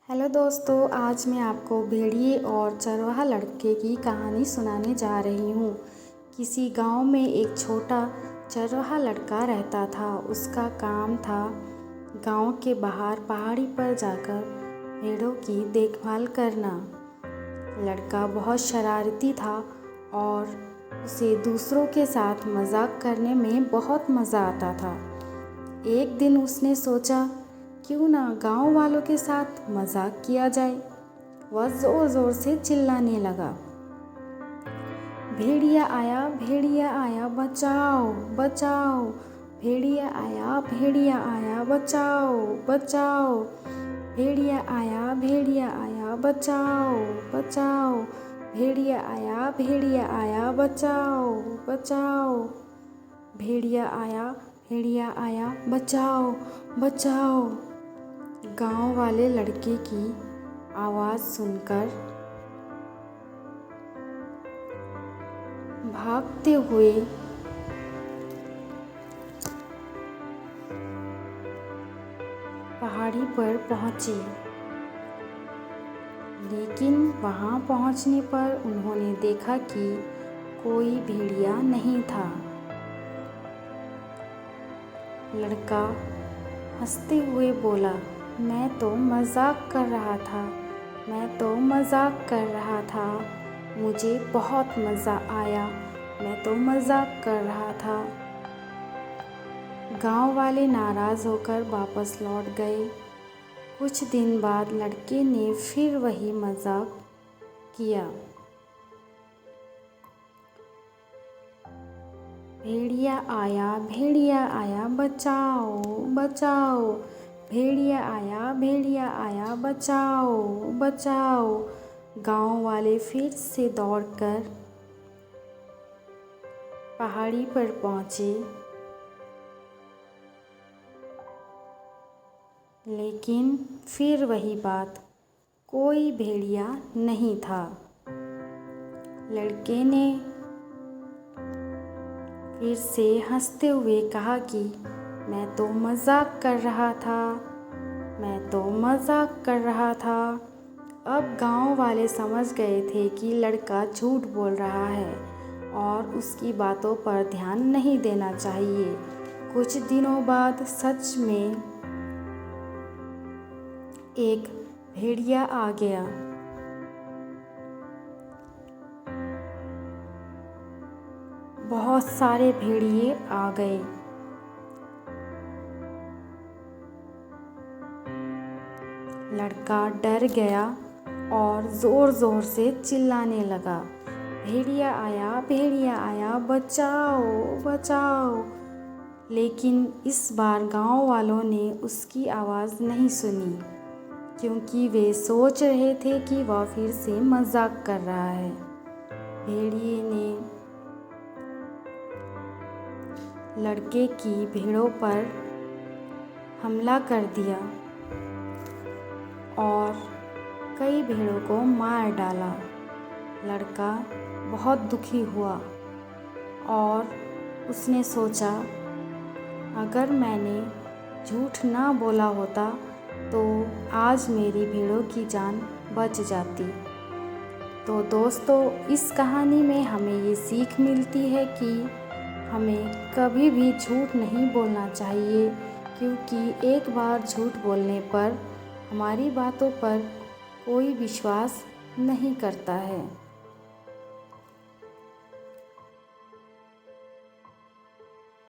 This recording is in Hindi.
हेलो दोस्तों, आज मैं आपको भेड़िए और चरवाहा लड़के की कहानी सुनाने जा रही हूँ। किसी गांव में एक छोटा चरवाहा लड़का रहता था। उसका काम था गांव के बाहर पहाड़ी पर जाकर भेड़ों की देखभाल करना। लड़का बहुत शरारती था और उसे दूसरों के साथ मजाक करने में बहुत मज़ा आता था। एक दिन उसने सोचा, क्यों ना गांव वालों के साथ मजाक किया जाए। वह ज़ोर ज़ोर से चिल्लाने लगा, भेड़िया आया बचाओ बचाओ, भेड़िया आया बचाओ बचाओ, भेड़िया आया बचाओ बचाओ, भेड़िया आया बचाओ बचाओ, भेड़िया आया बचाओ बचाओ। गांव वाले लड़के की आवाज़ सुनकर भागते हुए पहाड़ी पर पहुँचे, लेकिन वहाँ पहुँचने पर उन्होंने देखा कि कोई भेड़िया नहीं था। लड़का हंसते हुए बोला, मैं तो मजाक कर रहा था, मुझे बहुत मज़ा आया, मैं तो मजाक कर रहा था। गांव वाले नाराज़ होकर वापस लौट गए। कुछ दिन बाद लड़के ने फिर वही मजाक किया, भेड़िया आया बचाओ बचाओ, भेड़िया आया बचाओ बचाओ। गांव वाले फिर से दौड़कर पहाड़ी पर पहुँचे, लेकिन फिर वही बात, कोई भेड़िया नहीं था। लड़के ने फिर से हंसते हुए कहा कि मैं तो मजाक कर रहा था। अब गांव वाले समझ गए थे कि लड़का झूठ बोल रहा है और उसकी बातों पर ध्यान नहीं देना चाहिए। कुछ दिनों बाद सच में एक भेड़िया आ गया। बहुत सारे भेड़िए आ गए। लड़का डर गया और ज़ोर ज़ोर से चिल्लाने लगा, भेड़िया आया बचाओ बचाओ। लेकिन इस बार गांव वालों ने उसकी आवाज़ नहीं सुनी, क्योंकि वे सोच रहे थे कि वह फिर से मजाक कर रहा है। भेड़िए ने लड़के की भेड़ों पर हमला कर दिया और कई भेड़ों को मार डाला। लड़का बहुत दुखी हुआ और उसने सोचा, अगर मैंने झूठ ना बोला होता तो आज मेरी भेड़ों की जान बच जाती। तो दोस्तों, इस कहानी में हमें ये सीख मिलती है कि हमें कभी भी झूठ नहीं बोलना चाहिए, क्योंकि एक बार झूठ बोलने पर हमारी बातों पर कोई विश्वास नहीं करता है।